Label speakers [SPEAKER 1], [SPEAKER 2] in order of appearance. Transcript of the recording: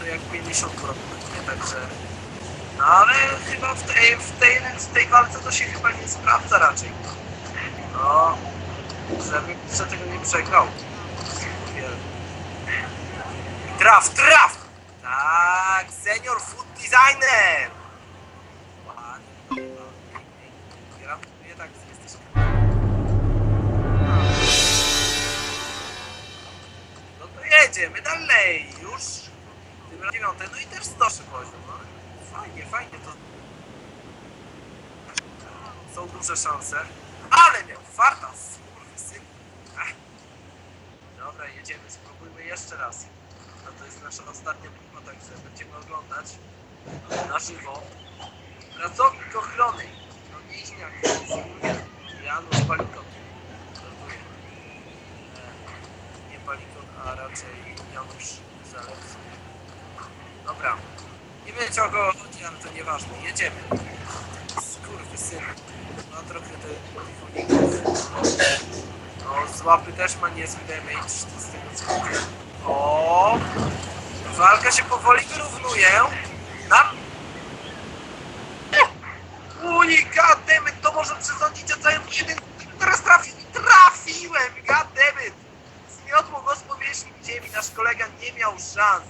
[SPEAKER 1] jak 50 nie, także... No ale chyba w tej walce to się chyba nie sprawdza raczej. No, żeby tego nie przegrał. Traf! Tak, senior food designer! Ładnie, gratuluję, tak, jesteś... No to jedziemy dalej, już tym razem 9, no i też 103 poziom, no. Fajnie to... Są duże szanse, ale miał farta, skurwysyn. Dobra, jedziemy, spróbujmy jeszcze raz. No to jest nasza ostatnia próba, także będziemy oglądać na żywo. Pracownik ochrony, no więźniak, Janusz Palikon. Nie Palikon, a raczej Janusz Zalewski. Dobra, nie wiecie o kogo chodzi, ale to nieważne, jedziemy. Skurwysyn, ma trochę tych no, z łapy też ma niezły damage, z tego co mówię. O, walka się powoli wyrównuje. Goddammit, to może przesądzić o całym pojedynku. Teraz trafiłem, goddammit. Zmiotło go z powierzchni ziemi, nasz kolega nie miał szans.